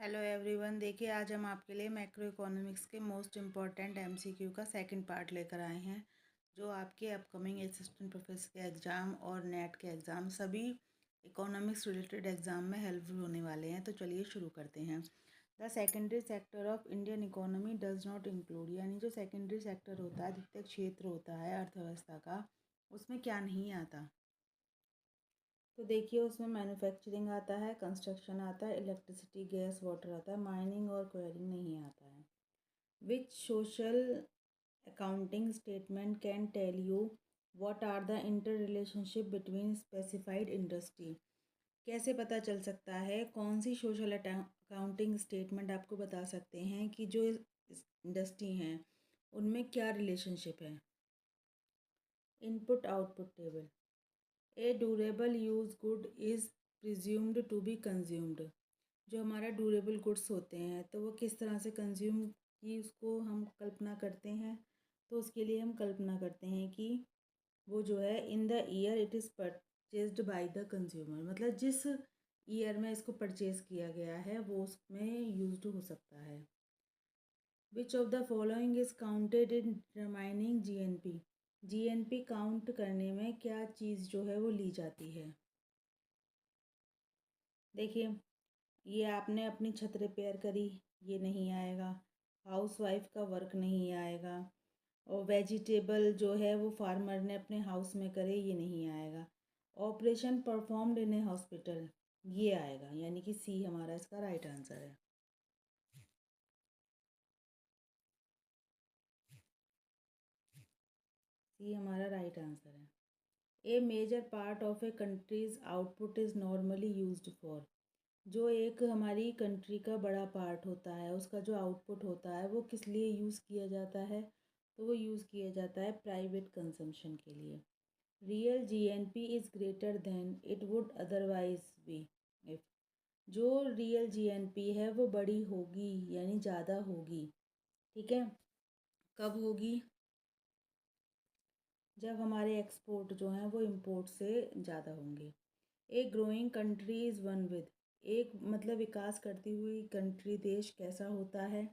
Hello everyone. देखिए, आज हम आपके लिए मैक्रो इकोनॉमिक्स के मोस्ट इम्पॉर्टेंट एमसीक्यू का सेकंड पार्ट लेकर आए हैं, जो आपके अपकमिंग असिस्टेंट प्रोफेसर के एग्ज़ाम और नेट के एग्ज़ाम सभी इकोनॉमिक्स रिलेटेड एग्ज़ाम में हेल्पफुल होने वाले हैं। तो चलिए शुरू करते हैं। The secondary sector of Indian economy does not include, यानी जो सेकेंडरी सेक्टर होता है, द्वितीयक क्षेत्र होता है अर्थव्यवस्था का, उसमें क्या नहीं आता। तो देखिए, उसमें मैन्युफैक्चरिंग आता है, कंस्ट्रक्शन आता है, इलेक्ट्रिसिटी, गैस, वाटर आता है, माइनिंग और क्वेरिंग नहीं आता है। Which social accounting statement can tell you what are the interrelationship between specified industry. कैसे पता चल सकता है, कौन सी सोशल अकाउंटिंग स्टेटमेंट आपको बता सकते हैं कि जो इंडस्ट्री हैं उनमें क्या रिलेशनशिप है। Input output table. A durable use good is presumed to be consumed. जो हमारा ड्यूरेबल गुड्स होते हैं तो वो किस तरह से कंज्यूम की उसको हम कल्पना करते हैं। तो उसके लिए हम कल्पना करते हैं कि वो जो है in the year it is purchased by the consumer, मतलब जिस ईयर में इसको परचेज किया गया है वो उसमें यूज्ड हो सकता है। Which of the following is counted in determining GNP. GNP count करने में क्या चीज़ जो है वो ली जाती है। देखिए, ये आपने अपनी छत रिपेयर करी, ये नहीं आएगा। हाउसवाइफ का वर्क नहीं आएगा। और वेजिटेबल जो है वो फार्मर ने अपने हाउस में करे, ये नहीं आएगा। Operation performed in A hospital, ये आएगा, यानी कि सी हमारा इसका राइट आंसर है। सी हमारा राइट आंसर है। A major part of a country's output is normally used for. जो एक हमारी कंट्री का बड़ा पार्ट होता है, उसका जो आउटपुट होता है वो किस लिए यूज़ किया जाता है। तो वो यूज़ किया जाता है प्राइवेट कंजम्पशन के लिए। Real GNP is greater than it would otherwise be if. जो रियल जीएनपी है वो बड़ी होगी, यानी ज़्यादा होगी। ठीक है, कब होगी? जब हमारे एक्सपोर्ट जो हैं वो इंपोर्ट से ज़्यादा होंगे। एक growing country is one with. एक मतलब विकास करती हुई कंट्री, देश कैसा होता है?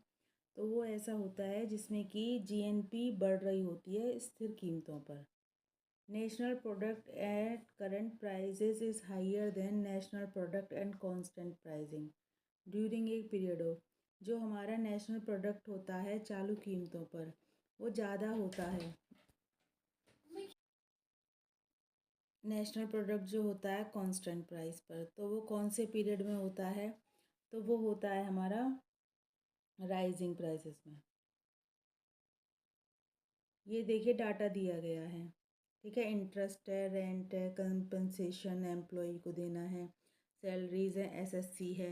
तो वो ऐसा होता है जिसमें कि जीएनपी बढ़ रही होती है स्थिर कीमतों पर। National product at current prices is higher than national product and constant pricing during a period of. जो हमारा नेशनल प्रोडक्ट होता है चालू कीमतों पर, वो ज़्यादा होता है। नेशनल प्रोडक्ट जो होता है कांस्टेंट प्राइस पर, तो वो कौन से पीरियड में होता है? तो वो होता है हमारा राइजिंग प्राइसेस में। ये देखिए, डाटा दिया गया है। ठीक है, इंटरेस्ट है, रेंट है, कंपनसेशन एम्प्लॉय को देना है, सैलरीज है, एसएससी है,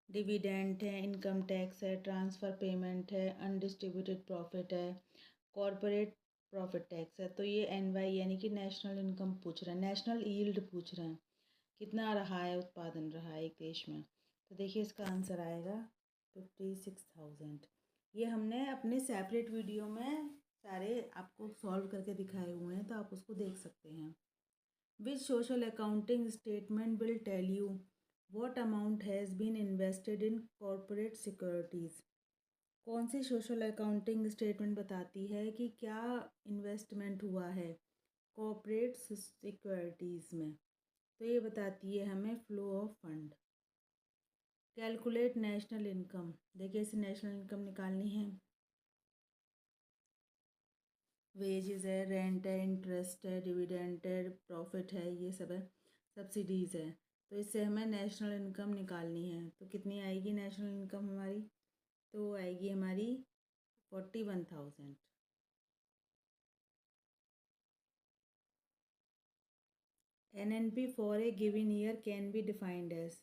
डिविडेंड है, इनकम टैक्स है, ट्रांसफ़र पेमेंट है, अनडिस्ट्रीब्यूटेड प्रॉफिट है, कॉरपोरेट प्रॉफिट टैक्स है। तो ये एनवाई यानी कि नेशनल इनकम पूछ रहे हैं, नेशनल यील्ड पूछ रहे हैं, कितना रहा है उत्पादन रहा है एक देश में। तो देखिए, इसका आंसर आएगा 56,000। ये हमने अपने सेपरेट वीडियो में सारे आपको सॉल्व करके दिखाए हुए हैं, तो आप उसको देख सकते हैं। Which social accounting statement will tell you what amount has been invested in corporate securities. कौन सी सोशल अकाउंटिंग स्टेटमेंट बताती है कि क्या इन्वेस्टमेंट हुआ है कॉरपोरेट सिक्योरिटीज़ में? तो ये बताती है हमें flow of fund. Calculate national income. देखिए, इसे नेशनल इनकम निकालनी है। वेजेस है, रेंट है, इंटरेस्ट है, डिविडेंड है, प्रॉफिट है, ये सब है, सब्सिडीज़ है। तो इससे हमें नेशनल इनकम निकालनी है। तो कितनी आएगी नेशनल इनकम हमारी? तो आएगी हमारी 41,000। NNP for a given year can be defined as.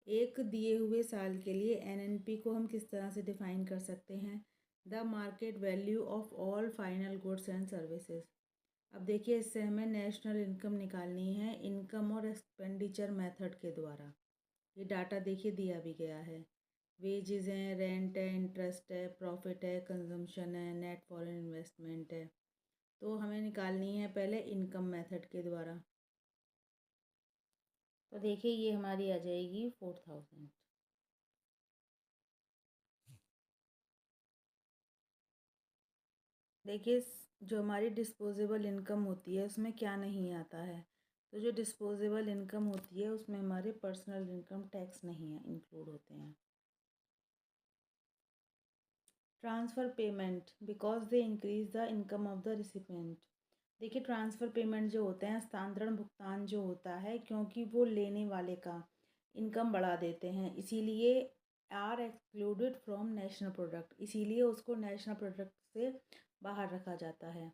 एक दिए हुए साल के लिए एनएनपी को हम किस तरह से डिफाइन कर सकते हैं? The market value of all final goods and services. अब देखिए, इससे हमें नेशनल इनकम निकालनी है इनकम और एक्सपेंडिचर मेथड के द्वारा। ये डाटा देखिए दिया भी गया है। वेजेस हैं, रेंट है, इंटरेस्ट है, प्रॉफिट है, कंजम्पशन है, नेट फॉरेन इन्वेस्टमेंट है। तो हमें निकालनी है पहले इनकम मेथड के द्वारा। तो देखिए, ये हमारी आ जाएगी 4,000। देखिए जो हमारी डिस्पोजेबल इनकम होती है उसमें क्या नहीं आता है। तो जो डिस्पोजेबल इनकम होती है उसमें हमारे पर्सनल इनकम टैक्स नहीं है इंक्लूड होते हैं। Transfer payment because they increase the income of the recipient. देखिए ट्रांसफ़र पेमेंट जो होते हैं, हस्तांतरण भुगतान जो होता है, क्योंकि वो लेने वाले का इनकम बढ़ा देते हैं, इसीलिए are excluded from national product, इसीलिए उसको नेशनल प्रोडक्ट से बाहर रखा जाता है।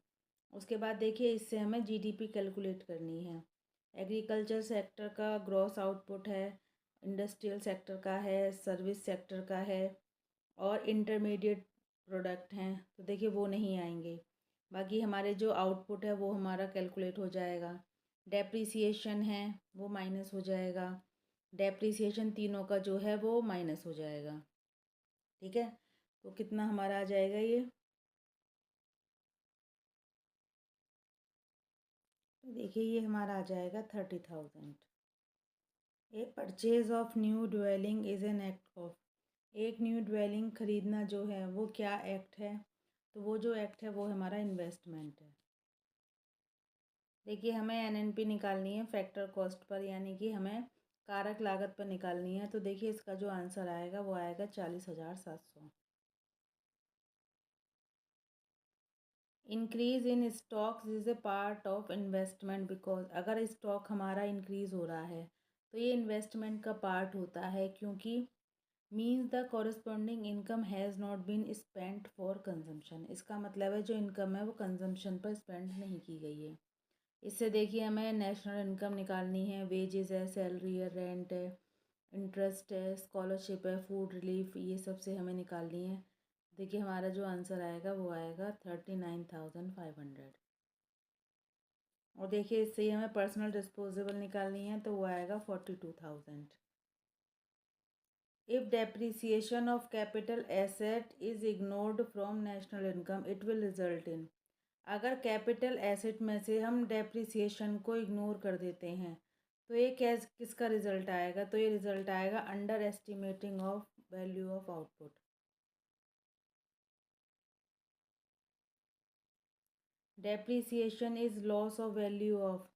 उसके बाद देखिए इससे हमें जीडीपी कैलकुलेट करनी है। एग्रीकल्चर सेक्टर का ग्रॉस आउटपुट है, इंडस्ट्रियल सेक्टर का है, सर्विस सेक्टर का है, और इंटरमीडिएट प्रोडक्ट हैं तो देखिए वो नहीं आएंगे। बाकी हमारे जो आउटपुट है वो हमारा कैलकुलेट हो जाएगा। डेप्रिसिएशन है वो माइनस हो जाएगा। डेप्रिसिएशन तीनों का जो है वो माइनस हो जाएगा। ठीक है, तो कितना हमारा आ जाएगा ये, तो देखिए ये हमारा आ जाएगा 30,000। A purchase of new dwelling is an act of. एक न्यू ड्वेलिंग खरीदना जो है वो क्या एक्ट है, तो वो जो एक्ट है वो हमारा इन्वेस्टमेंट है। देखिए हमें एनएनपी निकालनी है फैक्टर कॉस्ट पर, यानी कि हमें कारक लागत पर निकालनी है। तो देखिए इसका जो आंसर आएगा वो आएगा 40,700। Increase in stocks is a part of investment because, अगर स्टॉक हमारा इंक्रीज़ हो रहा है तो ये इन्वेस्टमेंट का पार्ट होता है, क्योंकि means the corresponding income has not been spent for consumption. इसका मतलब है जो इनकम है वो कंजम्पशन पर स्पेंड नहीं की गई है। इससे देखिए हमें नेशनल इनकम निकालनी है, वेजेस है, सैलरी है, रेंट है, इंटरेस्ट है, स्कॉलरशिप है, फूड रिलीफ, ये सब से हमें निकालनी है। देखिए हमारा जो आंसर आएगा वो आएगा 39,500। और देखिए इससे ही हमें पर्सनल डिस्पोजेबल निकालनी है तो वो आएगा 42,000। If depreciation of capital asset is ignored from national income it will result in. अगर कैपिटल एसेट में से हम डेप्रिसिएशन को इग्नोर कर देते हैं तो ये किसका रिजल्ट आएगा, तो ये रिजल्ट आएगा under estimating of value of output. Depreciation is loss of value of,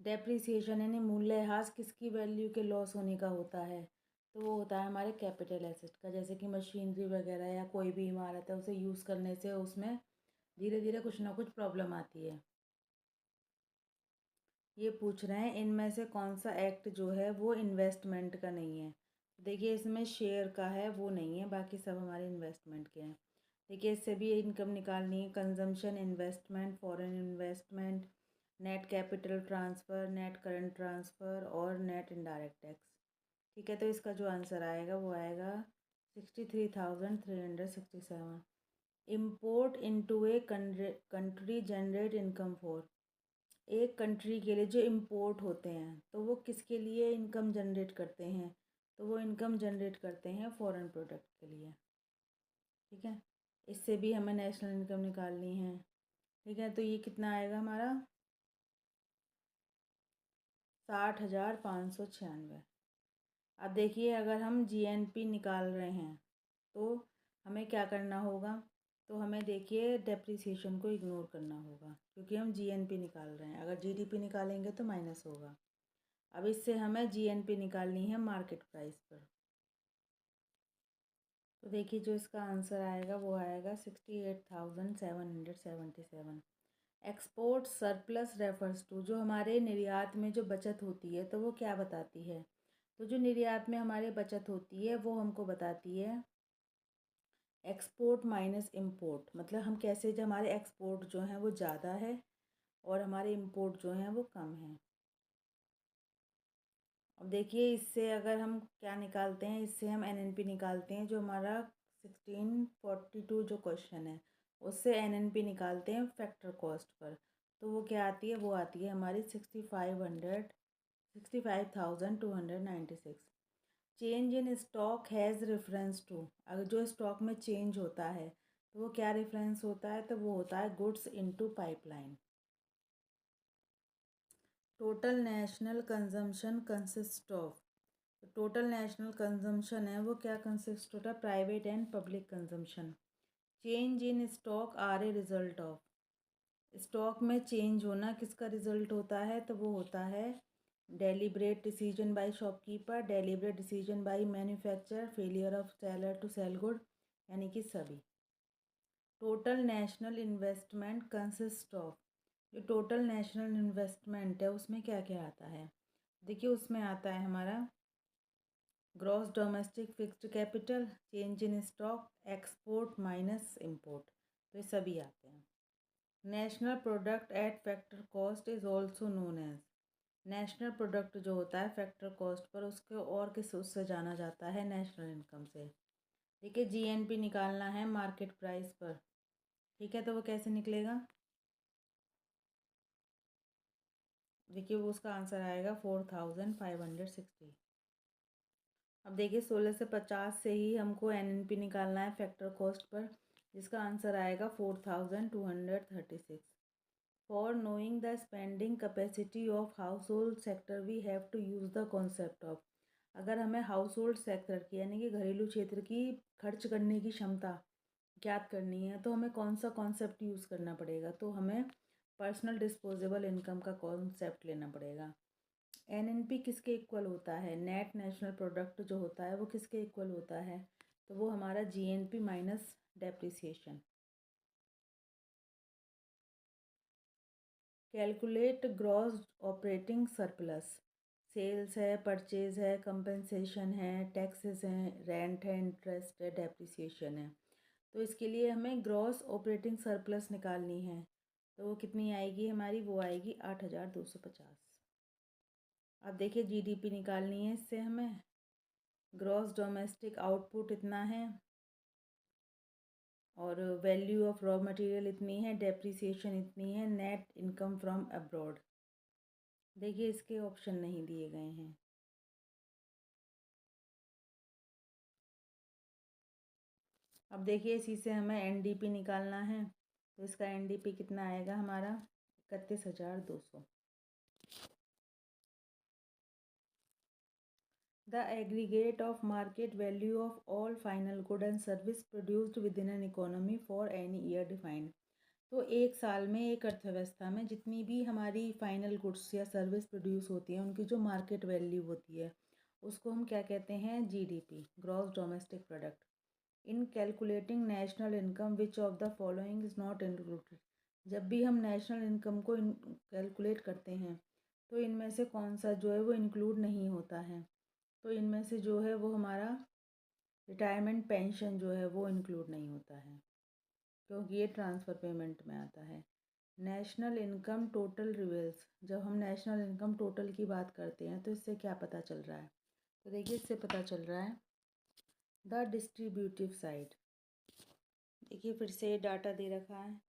depreciation यानी मूल्यह्रास किसकी वैल्यू के लॉस होने का होता है, तो वो होता है हमारे कैपिटल एसेट का। जैसे कि मशीनरी वगैरह या कोई भी इमारत है उसे यूज़ करने से उसमें धीरे धीरे कुछ ना कुछ प्रॉब्लम आती है। ये पूछ रहे हैं इनमें से कौन सा एक्ट जो है वो इन्वेस्टमेंट का नहीं है। देखिए इसमें शेयर का है वो नहीं है, बाकी सब हमारे इन्वेस्टमेंट के हैं। देखिए इससे भी इनकम निकालनी है, consumption, investment, foreign investment, net capital transfer, net current transfer और नेट इनडायरेक्ट टैक्स। ठीक है, तो इसका जो आंसर आएगा वो आएगा 63,367। Import into a country generate income for. एक कंट्री के लिए जो इम्पोर्ट होते हैं तो वो किसके लिए इनकम जनरेट करते हैं, तो वो इनकम जनरेट करते हैं फॉरेन प्रोडक्ट के लिए। ठीक है, इससे भी हमें नेशनल इनकम निकालनी है। ठीक है, तो ये कितना आएगा हमारा 60,596। अब देखिए अगर हम जीएनपी निकाल रहे हैं तो हमें क्या करना होगा, तो हमें देखिए डेप्रिसिएशन को इग्नोर करना होगा क्योंकि हम जीएनपी निकाल रहे हैं। अगर जीडीपी निकालेंगे तो माइनस होगा। अब इससे हमें जीएनपी निकालनी है मार्केट प्राइस पर। तो देखिए जो इसका आंसर आएगा वो आएगा 68,777। एक्सपोर्ट सरप्लस रेफर्स टू, जो हमारे निर्यात में जो बचत होती है तो वो क्या बताती है, तो जो निर्यात में हमारे बचत होती है वो हमको बताती है एक्सपोर्ट माइनस इम्पोर्ट। मतलब हम कैसे, जो हमारे एक्सपोर्ट जो हैं वो ज़्यादा है और हमारे इम्पोर्ट जो हैं वो कम हैं। अब देखिए इससे अगर हम क्या निकालते हैं, इससे हम एनएनपी निकालते हैं। जो हमारा 1642 जो क्वेश्चन है उससे एनएनपी निकालते हैं फैक्टर कॉस्ट पर, तो वो क्या आती है, वो आती है हमारी 65,296। Change in stock has reference to, अगर जो स्टॉक में चेंज होता है तो वो क्या रेफरेंस होता है, तो वो होता है goods into pipeline. Total national consumption consist of, total national consumption है वो क्या कंसिस्ट होता है, private and public consumption. Change in stock are a result of. Stock में चेंज होना किसका रिजल्ट होता है? तो वो होता है deliberate decision by shopkeeper, deliberate decision by manufacturer, failure of seller to sell good, यानी कि सभी। Total national investment consist of. जो टोटल नेशनल इन्वेस्टमेंट है उसमें क्या क्या आता है? देखिए उसमें आता है हमारा gross domestic fixed capital, change in stock, export minus import, तो ये सभी आते हैं। National product at factor cost is also known as. National product जो होता है फैक्टर कॉस्ट पर, उसको और किस उससे जाना जाता है? नेशनल इनकम से। ठीक है, जीएनपी निकालना है मार्केट प्राइस पर। ठीक है, तो वो कैसे निकलेगा? देखिए वो उसका आंसर आएगा 4560। अब देखिए 16 से 50 से ही हमको एनएनपी निकालना है फैक्टर कॉस्ट पर, जिसका आंसर आएगा 4236। For knowing the spending capacity of household sector we have to use the concept of. अगर हमें हाउस होल्ड सेक्टर की यानी कि घरेलू क्षेत्र की खर्च करने की क्षमता ज्ञात करनी है तो हमें कौन सा कॉन्सेप्ट यूज़ करना पड़ेगा? तो हमें पर्सनल डिस्पोजेबल इनकम का कॉन्सेप्ट लेना पड़ेगा। एनएनपी किसके इक्वल होता है? नेट नेशनल प्रोडक्ट जो होता है वो किसके इक्वल होता है? तो वो हमारा GNP minus depreciation. Calculate gross operating surplus. Sales है, परचेज है, कंपनसेशन है, टैक्सेस हैं, रेंट है, इंटरेस्ट है, डेप्रिसिएशन है। तो इसके लिए हमें ग्रॉस ऑपरेटिंग सरप्लस निकालनी है। तो वो कितनी आएगी हमारी? वो आएगी 8250। अब देखिए जीडीपी निकालनी है इससे हमें। ग्रॉस डोमेस्टिक आउटपुट इतना है और वैल्यू ऑफ रॉ मटेरियल इतनी है, डेप्रिसिएशन इतनी है, नेट इनकम फ्रॉम अब्रॉड। देखिए इसके ऑप्शन नहीं दिए गए हैं। अब देखिए इसी से हमें एनडीपी निकालना है, तो इसका एनडीपी कितना आएगा हमारा? 31,200। The aggregate of market value of all final good and service produced with in an economy for any year defined. तो एक साल में एक अर्थव्यवस्था में जितनी भी हमारी फाइनल गुड्स या सर्विस प्रोड्यूस होती हैं उनकी जो मार्केट वैल्यू होती है उसको हम क्या कहते हैं? GDP, gross domestic product. In calculating national income which of the following is not included. जब भी हम नेशनल इनकम को कैलकुलेट करते हैं तो इनमें से कौन सा जो है वो इंक्लूड नहीं होता है? तो इनमें से जो है वो हमारा रिटायरमेंट पेंशन जो है वो इंक्लूड नहीं होता है, क्योंकि ये ट्रांसफ़र पेमेंट में आता है। National income total reveals. जब हम नेशनल इनकम टोटल की बात करते हैं तो इससे क्या पता चल रहा है? तो देखिए इससे पता चल रहा है द डिस्ट्रीब्यूटिव साइड। देखिए फिर से डाटा दे रखा है,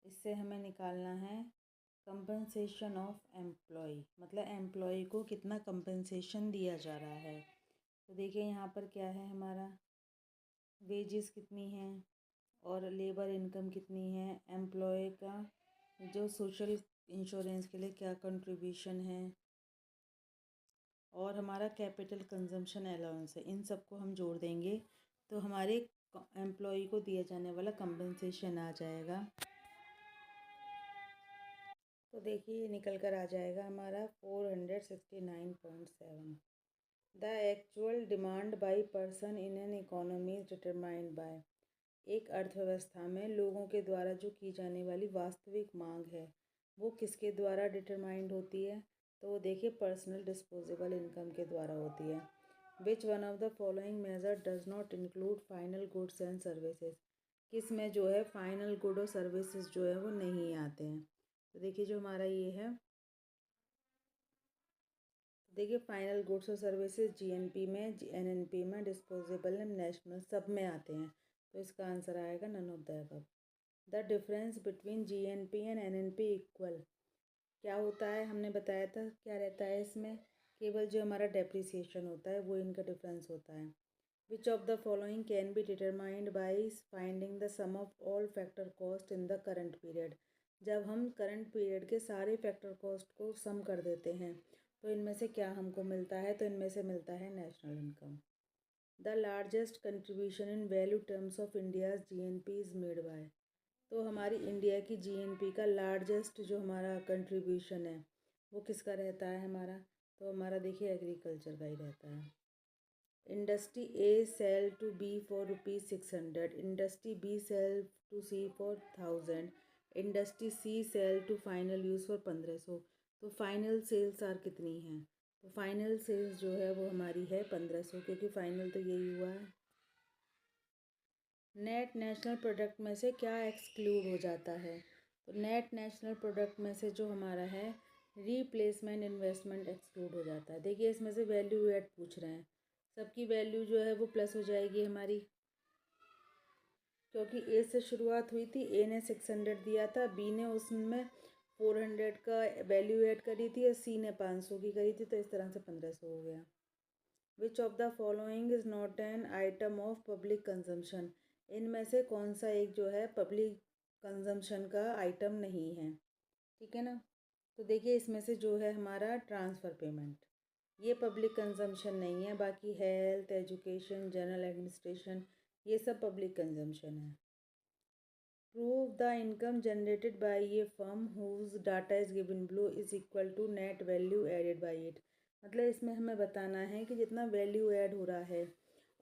इससे हमें निकालना है कंपनसेशन ऑफ एम्प्लॉय, मतलब एम्प्लॉय को कितना कंपनसेशन दिया जा रहा है। तो देखिए यहाँ पर क्या है हमारा, वेजेस कितनी हैं और लेबर इनकम कितनी है, एम्प्लॉय का जो सोशल इंश्योरेंस के लिए क्या कंट्रीब्यूशन है, और हमारा कैपिटल कंजम्पशन अलाउंस है। इन सबको हम जोड़ देंगे तो हमारे एम्प्लॉय को दिया जाने वाला कंपनसेशन आ जाएगा। तो देखिए ये निकल कर आ जाएगा हमारा 469.7। The actual demand by person in an economy is determined bye. एक अर्थव्यवस्था में लोगों के द्वारा जो की जाने वाली वास्तविक मांग है वो किसके द्वारा डिटरमाइंड होती है? तो वो देखिए पर्सनल डिस्पोजेबल इनकम के द्वारा होती है। Which one of the following measure does not include final goods and services. किस में जो है फाइनल गुड और सर्विसेज जो है वो नहीं आते हैं? तो देखिए जो हमारा ये है, देखिए फाइनल गुड्स और सर्विसेज जीएनपी में, एनएनपी में, डिस्पोजेबल नेशनल सब में आते हैं। तो इसका आंसर आएगा none of the above. The difference between GNP and NNP equal. क्या होता है हमने बताया था, क्या रहता है इसमें? केवल जो हमारा डेप्रिसिएशन होता है वो इनका डिफरेंस होता है। Which of the following can be determined by finding the sum of all factor cost in the current period. जब हम करंट पीरियड के सारे फैक्टर कॉस्ट को सम कर देते हैं तो इनमें से क्या हमको मिलता है? तो इनमें से मिलता है national income. The largest contribution in value terms of India's GNP is made by. तो हमारी इंडिया की जीएनपी का लार्जेस्ट जो हमारा कंट्रीब्यूशन है वो किसका रहता है हमारा, तो हमारा देखिए एग्रीकल्चर का ही रहता है। Industry A sell to B for ₹600, industry B sell to C for 1000, industry C sell to final use for 1500। तो फाइनल सेल्स आर कितनी हैं, तो फाइनल सेल्स जो है वो हमारी है 1500, क्योंकि फाइनल तो यही हुआ है। नेट नेशनल प्रोडक्ट में से क्या एक्सक्लूड हो जाता है, तो नेट नेशनल प्रोडक्ट में से जो हमारा है रिप्लेसमेंट इन्वेस्टमेंट एक्सक्लूड हो जाता है। देखिए इसमें से वैल्यू ऐड पूछ रहे हैं, सबकी वैल्यू जो है वो प्लस हो जाएगी हमारी, क्योंकि ए से शुरुआत हुई थी, ए ने 600 दिया था, बी ने उसमें 400 का वैल्यू ऐड करी थी और सी ने 500 की करी थी, तो इस तरह से 1500 हो गया। विच of the following is not an item of public consumption, इनमें से कौन सा एक जो है पब्लिक कंजम्पशन का आइटम नहीं है, ठीक है ना। तो देखिए इसमें से जो है हमारा ट्रांसफ़र पेमेंट, ये पब्लिक कंजम्पशन नहीं है, बाकी हेल्थ एजुकेशन जनरल एडमिनिस्ट्रेशन ये सब पब्लिक कंजम्पशन है। Prove the income generated by ये firm whose data is given below is equal to net value added by it. मतलब इसमें हमें बताना है कि जितना वैल्यू ऐड हो रहा है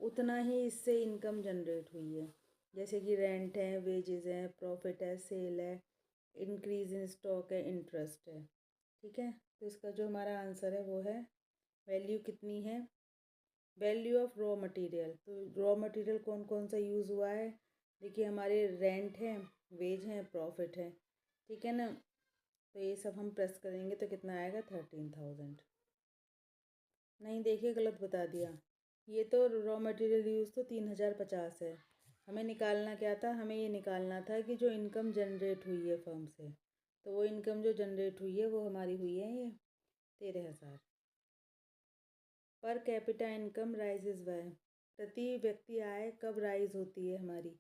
उतना ही इससे इनकम जनरेट हुई है, जैसे कि रेंट है, वेजेस हैं, प्रॉफिट है, सेल है, इंक्रीज इन स्टॉक है, इंटरेस्ट है, ठीक है। तो इसका जो हमारा आंसर है वो है वैल्यू कितनी है, वैल्यू ऑफ रॉ मटेरियल। तो रॉ मटेरियल कौन कौन सा यूज़ हुआ है, देखिए हमारे रेंट है, वेज है, प्रॉफिट है, ठीक है ना। तो ये सब हम प्रेस करेंगे तो कितना आएगा 13,000। नहीं देखिए गलत बता दिया, ये तो रॉ मटेरियल यूज़ तो 3050 है, हमें निकालना क्या था, हमें ये निकालना था कि जो इनकम जनरेट हुई है फर्म से, तो वो इनकम जो जनरेट हुई है वो हमारी हुई है ये 13,000। पर कैपिटा इनकम राइजेज बाय, प्रति व्यक्ति आय कब राइज होती है हमारी,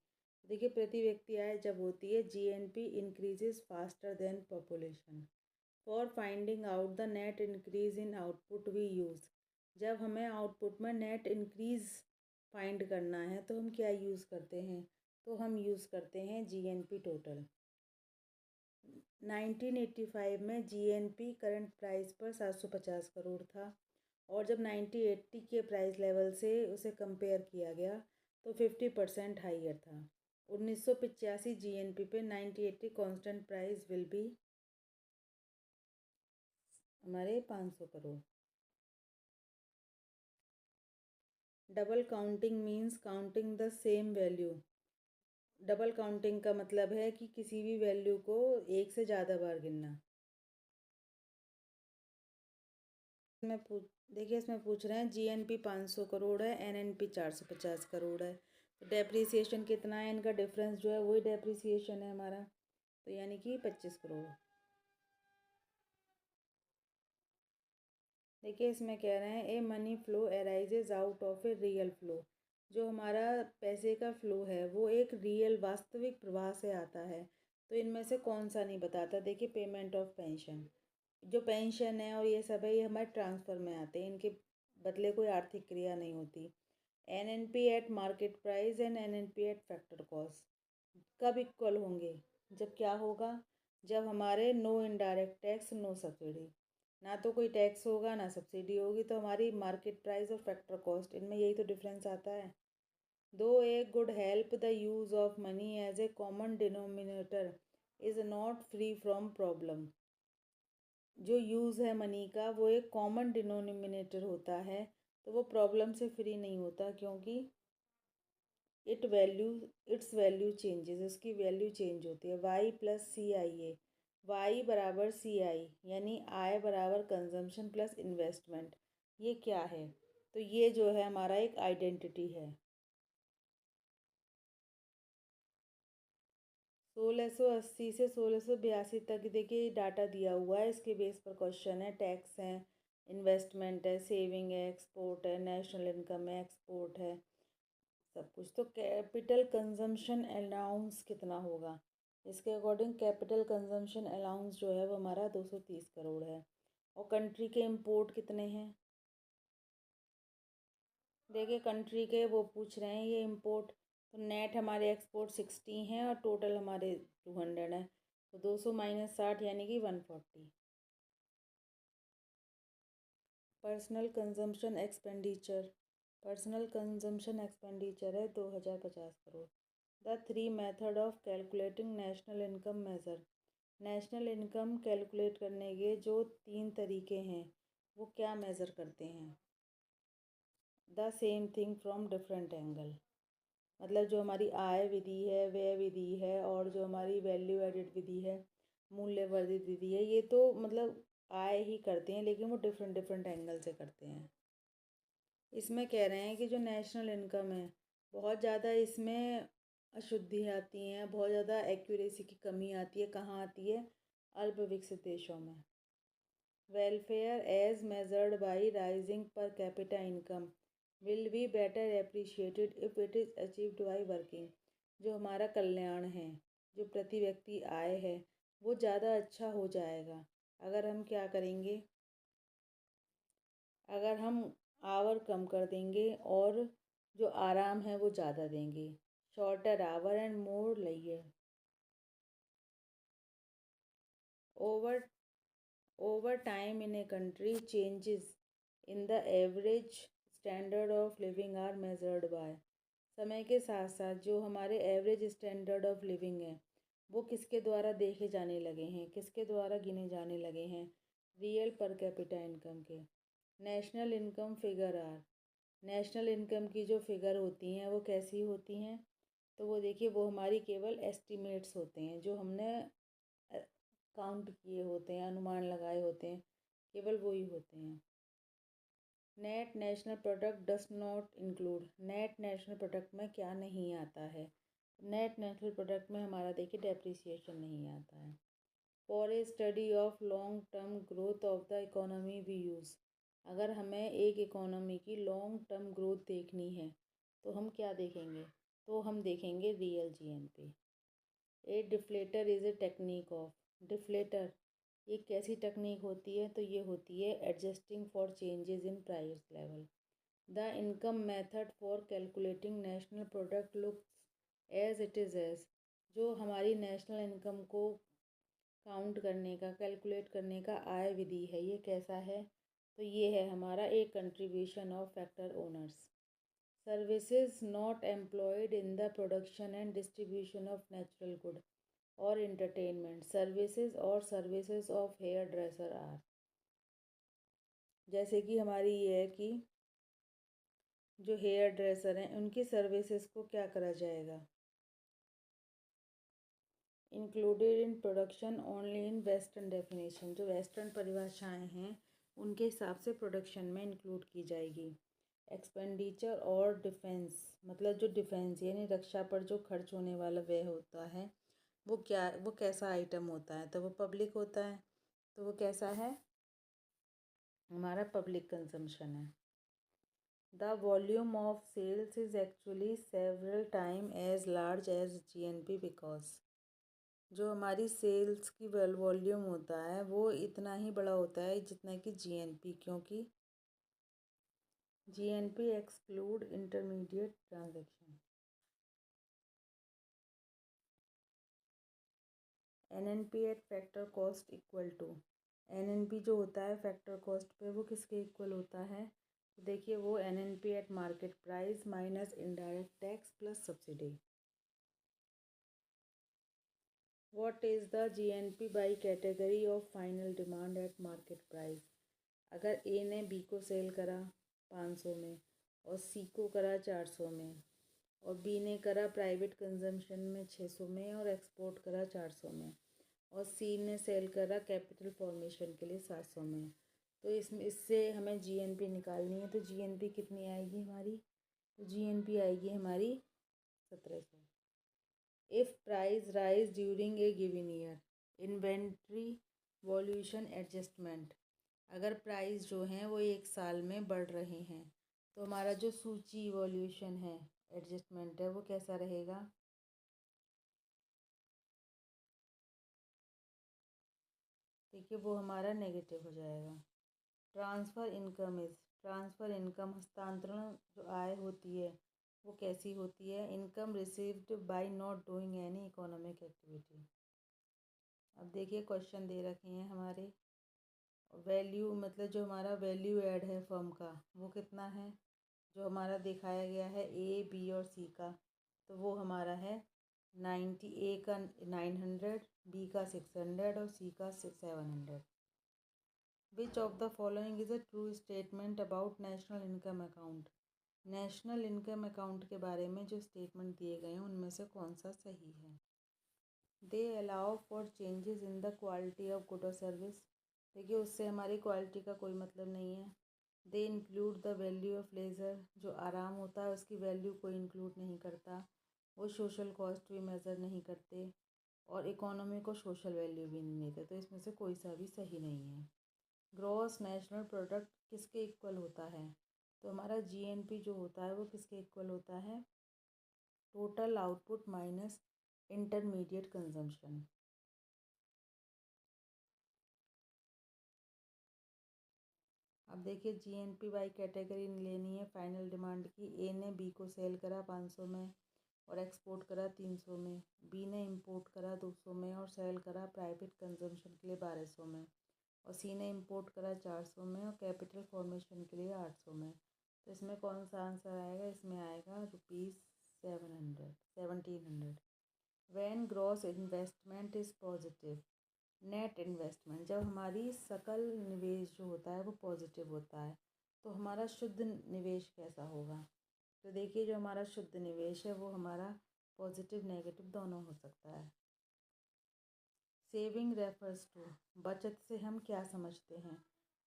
देखिए प्रति व्यक्ति आय जब होती है GNP increases faster than population. For finding out the net increase in output we use, जब हमें आउटपुट में नेट इंक्रीज फाइंड करना है तो हम क्या यूज़ करते हैं, तो हम यूज़ करते हैं जीएनपी टोटल। 1985 में जीएनपी करंट प्राइस पर 750 करोड़ था, और जब 1980 के प्राइस लेवल से उसे कंपेयर किया गया तो 50% हाइयर था। 1985 जीएनपी पे 1980 कांस्टेंट प्राइस विल बी हमारे 500 crore. Double counting means counting the same value, double counting का मतलब है कि किसी भी वैल्यू को एक से ज़्यादा बार गिनना। इसमें पूछ देखिए इसमें पूछ रहे हैं जीएनपी 500 करोड़ है, एनएनपी 450 करोड़ है, तो डेप्रिसिएशन कितना है, इनका डिफरेंस जो है वही डेप्रिसिएशन है हमारा, तो यानी कि 25 करोड़। देखिए इसमें कह रहे हैं a money flow arises out of a real flow, जो हमारा पैसे का फ्लो है वो एक रियल वास्तविक प्रवाह से आता है, तो इनमें से कौन सा नहीं बताता, देखिए पेमेंट ऑफ पेंशन, जो पेंशन है और ये सब है ये हमारे ट्रांसफ़र में आते हैं, इनके बदले कोई आर्थिक क्रिया नहीं होती। NNP at market price and NNP at factor cost कब इक्वल होंगे, जब क्या होगा, जब हमारे no indirect tax no subsidy, ना तो कोई टैक्स होगा ना सब्सिडी होगी, तो हमारी मार्केट प्राइस और फैक्टर कॉस्ट इनमें यही तो डिफरेंस आता है। Though a good help the use of money as a common denominator is not free from problem, जो यूज़ है मनी का वो एक कॉमन डिनोमिनेटर होता है, तो वो प्रॉब्लम से फ्री नहीं होता, क्योंकि इट्स वैल्यू चेंजेस, उसकी वैल्यू चेंज होती है। वाई प्लस सी आई ए, वाई बराबर सी आई यानी आय बराबर कंजम्पशन प्लस इन्वेस्टमेंट, ये क्या है, तो ये जो है हमारा एक आइडेंटिटी है। 1680 से 1682 तक देखिए डाटा दिया हुआ है, इसके बेस पर क्वेश्चन है, टैक्स है, इन्वेस्टमेंट है, सेविंग है, एक्सपोर्ट है, नेशनल इनकम है, एक्सपोर्ट है, सब कुछ। तो कैपिटल कंजम्पशन अलाउंस कितना होगा, इसके अकॉर्डिंग कैपिटल कंजम्पशन अलाउंस जो है वो हमारा 230 करोड़ है, और कंट्री के इंपोर्ट कितने हैं, देखिए कंट्री के वो पूछ रहे हैं ये इंपोर्ट, तो नेट हमारे एक्सपोर्ट 60 हैं और टोटल हमारे 200 है, तो 200 माइनस 60 यानी कि 140। Personal consumption expenditure, personal consumption expenditure है 2050 crore. The three method of calculating national income measure, national income calculate करने के जो 3 तरीके हैं वो क्या मेज़र करते हैं। The same thing from different angle, मतलब जो हमारी आय विधि है, व्यय विधि है और जो हमारी वैल्यू एडिड विधि है, मूल्य वर्धित विधि है, ये तो मतलब आय ही करते हैं लेकिन वो डिफरेंट डिफरेंट एंगल से करते हैं। इसमें कह रहे हैं कि जो नेशनल इनकम है बहुत ज़्यादा इसमें अशुद्धि आती हैं, बहुत ज़्यादा एक्यूरेसी की कमी आती है। कहाँ आती है? अल्प विकसित देशों में। Welfare as measured by rising per capita income will be better appreciated if it is achieved by working, जो हमारा कल्याण है, जो प्रति व्यक्ति आय है, वो ज़्यादा अच्छा हो जाएगा अगर हम क्या करेंगे, अगर हम आवर कम कर देंगे और जो आराम है वो ज़्यादा देंगे। Shorter hour and more layer. Over over time in a country changes in the average standard of living are measured by, समय के साथ साथ जो हमारे एवरेज स्टैंडर्ड ऑफ लिविंग है वो किसके द्वारा देखे जाने लगे हैं, किसके द्वारा गिने जाने लगे हैं? रियल पर कैपिटा इनकम के। National income figure are, national income की जो फिगर होती हैं वो कैसी होती हैं? तो वो देखिए वो हमारी केवल एस्टिमेट्स होते हैं, जो हमने काउंट किए होते हैं, अनुमान लगाए होते हैं, केवल वही होते हैं। Net national product does not include, net national product में क्या नहीं आता है? नेट नेशनल प्रोडक्ट में हमारा देखिए डेप्रिसिएशन नहीं आता है। For a study of long term growth of the economy we use, अगर हमें एक इकोनॉमी की लॉन्ग टर्म ग्रोथ देखनी है तो हम क्या देखेंगे? तो हम देखेंगे real GNP. A deflator is a technique of, deflator ये कैसी टेक्निक होती है? तो ये होती है adjusting for changes in price level. The income method for calculating national product looks as it is as, जो हमारी नेशनल इनकम को काउंट करने का, कैलकुलेट करने का आय विधि है, ये कैसा है? तो ये है हमारा एक contribution of factor owners. Services not employed in the production and distribution of natural good और एंटरटेनमेंट सर्विसेज और services of hairdresser are, जैसे कि हमारी ये है कि जो हेयर ड्रेसर हैं उनकी सर्विसेज को क्या करा जाएगा? Included in production only in western definition, जो वेस्टर्न परिभाषाएं हैं उनके हिसाब से प्रोडक्शन में इंक्लूड की जाएगी। एक्सपेंडिचर और डिफेंस, मतलब जो डिफेंस यानी रक्षा पर जो खर्च होने वाला व्यय होता है वो क्या, वो कैसा आइटम होता है? तो वो पब्लिक होता है, तो वो कैसा है? हमारा पब्लिक कंजम्पशन है। The volume of sales is actually several time as large as GNP because, जो हमारी सेल्स की वॉल्यूम होता है वो इतना ही बड़ा होता है जितना कि जीएनपी, क्योंकि GNP exclude intermediate transaction. NNP at factor cost equal to, NNP जो होता है फैक्टर कॉस्ट पे वो किसके इक्वल होता है? तो देखिए वो NNP at market price minus indirect tax plus subsidy. What is the GNP by category of final demand eight market price, अगर ए ने बी को सेल करा 500 में और सी को करा 400 में और बी ने करा प्राइवेट कंजम्पशन में 600 में और एक्सपोर्ट करा 400 में और सी ने सेल करा कैपिटल फॉर्मेशन के लिए 700 में, तो इसमें इससे हमें जीएनपी निकालनी है। तो जीएनपी कितनी आएगी हमारी? तो जीएनपी आएगी हमारी 1700। If price rise during a given year, inventory violation adjustment, अगर प्राइस जो हैं वो एक साल में बढ़ रहे हैं तो हमारा जो सूची वॉल्यूशन है, एडजस्टमेंट है, वो कैसा रहेगा? देखिए वो हमारा नेगेटिव हो जाएगा। Transfer income is, transfer income हस्तांतरण जो आय होती है वो कैसी होती है? Income received by not doing any economic activity. अब देखिए क्वेश्चन दे रखे हैं हमारे। वैल्यू मतलब जो हमारा वैल्यू ऐड है फर्म का वो कितना है? जो हमारा दिखाया गया है ए बी और सी का, तो वो हमारा है 90। ए का 900, बी का 600 और सी का 700। विच of the following is a true statement about national income account? National income account के बारे में जो स्टेटमेंट दिए गए हैं उनमें से कौन सा सही है? They allow for changes in the quality of good और सर्विस। देखिए उससे हमारी क्वालिटी का कोई मतलब नहीं है। They include the value of laser, जो आराम होता है उसकी वैल्यू कोई इंक्लूड नहीं करता। वो सोशल कॉस्ट भी मेज़र नहीं करते और इकोनॉमी को सोशल वैल्यू भी नहीं देते, तो इसमें से कोई सा भी सही नहीं है। ग्रॉस नेशनल प्रोडक्ट किसके इक्वल होता है? तो हमारा जीएनपी जो होता है वो किसके इक्वल होता है? Total output minus intermediate consumption. अब देखिए जीएनपी बाई कैटेगरी लेनी है फाइनल डिमांड की। ए ने बी को सेल करा 500 में और एक्सपोर्ट करा 300 में। बी ने इंपोर्ट करा 200 में और सेल करा प्राइवेट कंजम्पशन के लिए 1200 में। और सी ने इंपोर्ट करा 400 में और कैपिटल फॉर्मेशन के लिए 800 में। तो इसमें कौन सा आंसर आएगा? इसमें आएगा ₹1700। When gross investment is positive. Net investment जब हमारी सकल निवेश जो होता है वो पॉजिटिव होता है, तो हमारा शुद्ध निवेश कैसा होगा? तो देखिए जो हमारा शुद्ध निवेश है वो हमारा पॉजिटिव नेगेटिव दोनों हो सकता है। सेविंग रेफर्स टू, बचत से हम क्या समझते हैं?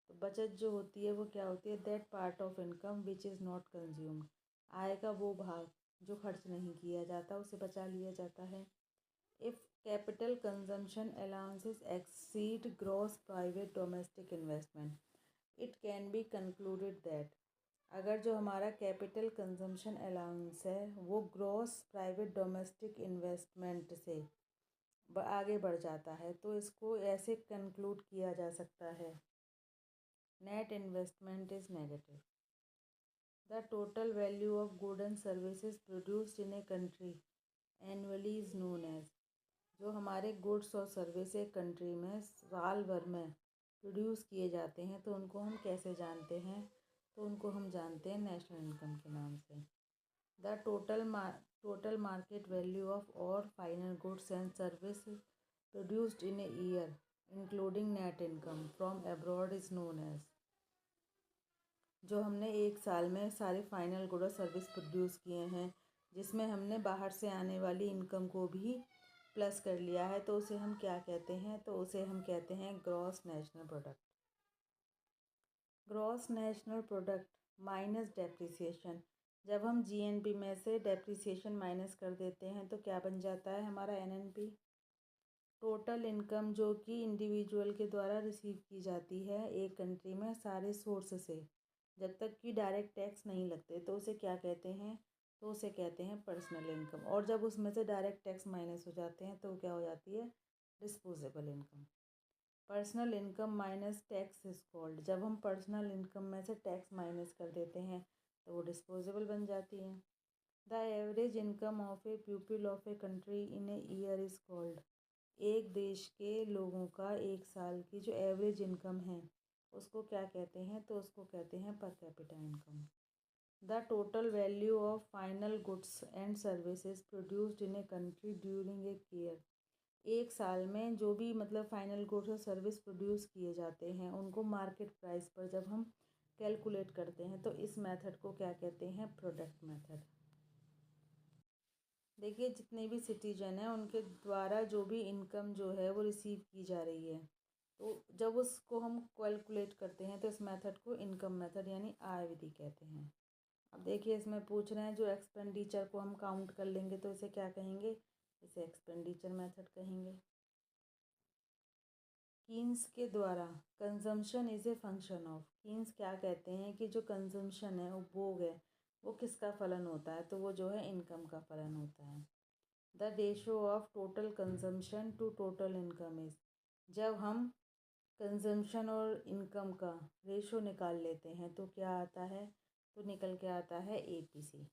तो बचत जो होती है वो क्या होती है? That part of income which is not consumed. आय का वो भाग जो खर्च नहीं किया जाता उसे बचा लिया जाता है। If capital consumption allowances exceed gross private domestic investment, it can be concluded that, अगर जो हमारा कैपिटल कंजम्पशन अलाउंस है वो ग्रॉस प्राइवेट डोमेस्टिक इन्वेस्टमेंट से आगे बढ़ जाता है, तो इसको ऐसे कंक्लूड किया जा सकता है, net investment is negative. The total value of good and services produced in a country annually is known as, जो हमारे गुड्स और सर्विस एक कंट्री में साल भर में प्रोड्यूस किए जाते हैं तो उनको हम कैसे जानते हैं? तो उनको हम जानते हैं नेशनल इनकम के नाम से। The total market value of all final goods and service produced in a year including net income from abroad is known as, जो हमने एक साल में सारे फाइनल गुड और सर्विस प्रोड्यूस किए हैं जिसमें हमने बाहर से आने वाली इनकम को भी प्लस कर लिया है, तो उसे हम क्या कहते हैं? तो उसे हम कहते हैं gross national product. Gross national product minus depreciation, जब हम जीएनपी में से डेप्रिसिएशन माइनस कर देते हैं तो क्या बन जाता है हमारा एनएनपी। टोटल इनकम जो कि इंडिविजुअल के द्वारा रिसीव की जाती है एक कंट्री में सारे सोर्स से, जब तक कि डायरेक्ट टैक्स नहीं लगते, तो उसे क्या कहते हैं? तो उसे कहते हैं पर्सनल इनकम। और जब उसमें से डायरेक्ट टैक्स माइनस हो जाते हैं तो क्या हो जाती है? Disposable income. Personal income minus tax is called, जब हम पर्सनल इनकम में से टैक्स माइनस कर देते हैं तो वो डिस्पोजेबल बन जाती है। The average income of A people of a country in a year is called, एक देश के लोगों का एक साल की जो एवरेज इनकम है उसको क्या कहते हैं? तो उसको कहते हैं पर capita income. The total value of final goods and services produced in a country during a year, एक साल में जो भी मतलब फाइनल गुड्स और सर्विस प्रोड्यूस किए जाते हैं उनको मार्केट प्राइस पर जब हम कैलकुलेट करते हैं तो इस मेथड को क्या कहते हैं? Product method. देखिए जितने भी सिटीजन हैं उनके द्वारा जो भी इनकम जो है वो रिसीव की जा रही है, तो जब उसको हम कैलकुलेट करते हैं तो इस मेथड को इनकम मेथड यानी आय विधि कहते हैं। अब देखिए इसमें पूछ रहे हैं जो एक्सपेंडिचर को हम काउंट कर लेंगे तो इसे क्या कहेंगे? इसे एक्सपेंडिचर मेथड कहेंगे। कीन्स के द्वारा consumption is a function of, Keynes क्या कहते हैं कि जो कंजम्पशन है उपभोग है वो किसका फलन होता है? तो वो जो है इनकम का फलन होता है। The ratio of total consumption to total income is, जब हम कंजम्पशन और इनकम का रेशो निकाल लेते हैं तो क्या आता है, तो निकल के आता है APC।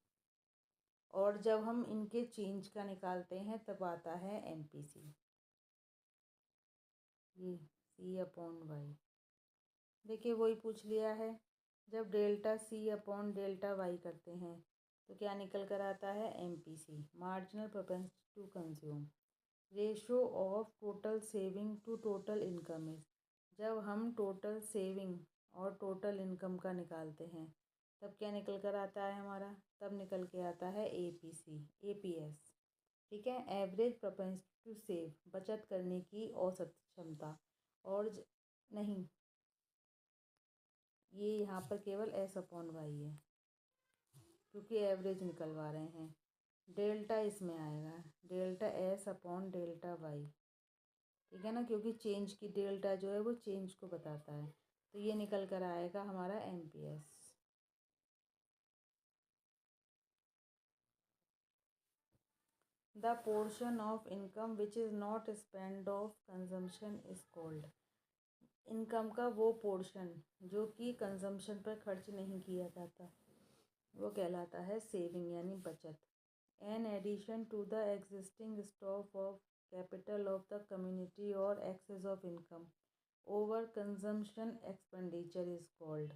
और जब हम इनके चेंज का निकालते हैं तब आता है MPC, ये C/Y। देखिए वही पूछ लिया है, जब डेल्टा C/डेल्टा Y करते हैं तो क्या निकल कर आता है MPC, marginal propensity to consume. Ratio of total saving to total income is, जब हम टोटल सेविंग और टोटल इनकम का निकालते हैं तब क्या निकल कर आता है हमारा, तब निकल के आता है APS। ठीक है, एवरेज प्रोपेंसिटी टू सेव, बचत करने की औसत क्षमता। और नहीं, ये यहाँ पर केवल S/Y है क्योंकि एवरेज निकलवा रहे हैं। डेल्टा इसमें आएगा, डेल्टा S/डेल्टा Y। ठीक है ना, क्योंकि चेंज की डेल्टा जो है वो चेंज को बताता है, तो ये निकल कर आएगा हमारा MPS। The portion of income which is not spend of consumption is called, income का वो पोर्शन जो कि कंजम्पशन पर खर्च नहीं किया जाता वो कहलाता है सेविंग यानी बचत। An addition to the existing stock of capital of the community or excess of income over consumption expenditure is called,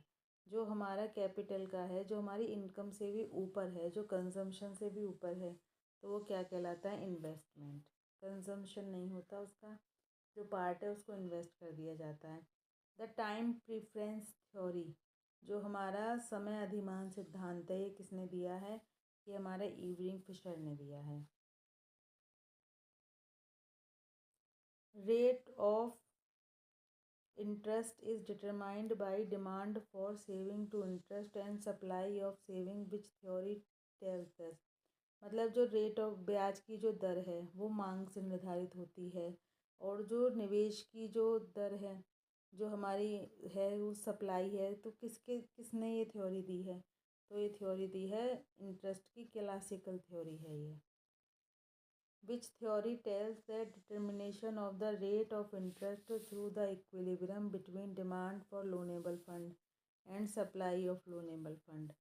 जो हमारा कैपिटल का है, जो हमारी इनकम से भी ऊपर है, जो कंजम्पशन से भी ऊपर है, तो वो क्या कहलाता है, इन्वेस्टमेंट। कंजम्पशन नहीं होता, उसका जो पार्ट है उसको इन्वेस्ट कर दिया जाता है। द टाइम प्रिफरेंस थ्योरी, जो हमारा समय अधिमान सिद्धांत है, ये किसने दिया है, ये हमारे इवरिंग फिशर ने दिया है। Rate of interest is determined by demand for saving to interest and supply of saving which theory tells us, मतलब जो रेट ऑफ ब्याज की जो दर है वो मांग से निर्धारित होती है, और जो निवेश की जो दर है जो हमारी है वो सप्लाई है, तो किसने ये थ्योरी दी है, तो ये थ्योरी दी है इंटरेस्ट की, क्लासिकल थ्योरी है ये। which theory tells that determination of the rate of interest through the equilibrium between demand for loanable fund and supply of loanable fund।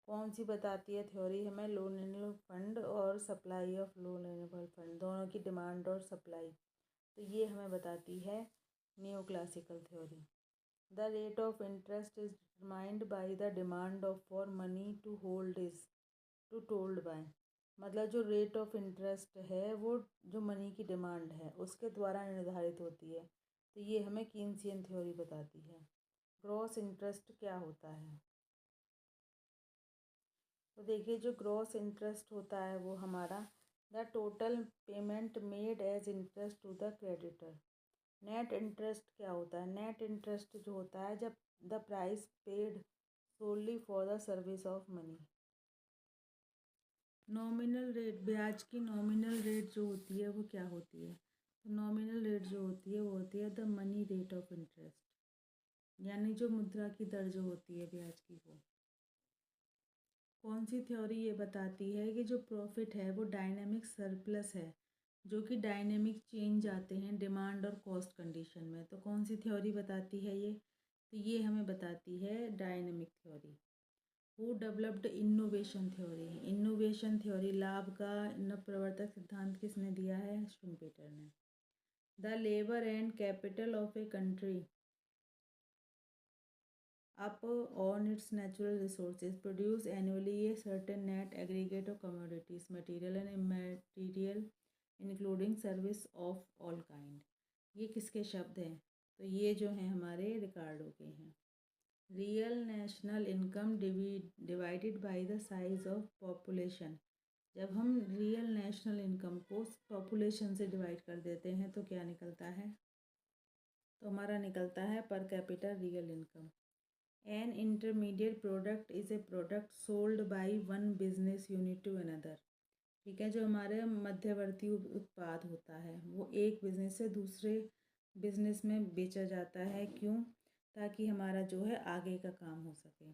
कौन सी बताती है थ्योरी हमें, लोनेबल फंड और सप्लाई ऑफ लोनेबल फंड दोनों की demand और supply, तो ये हमें बताती है new classical theory. The rate of interest is determined by the demand of for money to hold is to told by, मतलब जो रेट ऑफ इंटरेस्ट है वो जो मनी की डिमांड है उसके द्वारा निर्धारित होती है, तो ये हमें कीन्सियन थ्योरी बताती है। ग्रॉस इंटरेस्ट क्या होता है, तो देखिए जो ग्रॉस इंटरेस्ट होता है वो हमारा the total payment made as interest to the creditor. Net interest क्या होता है, नेट इंटरेस्ट जो होता है जब the price paid solely for the service of money. Nominal rate, ब्याज की नॉमिनल रेट जो होती है वो क्या होती है, तो नॉमिनल रेट जो होती है वो होती है the money rate of interest, यानी जो मुद्रा की दर जो होती है ब्याज की वो। कौन सी थ्योरी ये बताती है कि जो प्रॉफिट है वो डायनेमिक सरप्लस है, जो कि डायनेमिक चेंज आते हैं डिमांड और कॉस्ट कंडीशन में, तो कौन सी थ्योरी बताती है ये, तो ये हमें बताती है dynamic theory. Who developed innovation theory, innovation theory लाभ का प्रवर्तक सिद्धांत किसने दिया है, शुम्पेटर ने। The labour and capital of a country up on its natural resources produce annually a certain net aggregate of commodities, material and immaterial including service of all kind। ये किसके शब्द हैं, तो ये जो हैं हमारे रिकार्डो के हैं। Real national income divided by the size of population, जब हम रियल नेशनल इनकम को पॉपुलेशन से डिवाइड कर देते हैं तो क्या निकलता है, तो हमारा निकलता है per capita real income. An intermediate product is a product sold by one business unit to another. ठीक है, जो हमारे मध्यवर्ती उत्पाद होता है वो एक बिजनेस से दूसरे बिजनेस में बेचा जाता है, क्यों, ताकि हमारा जो है आगे का काम हो सके।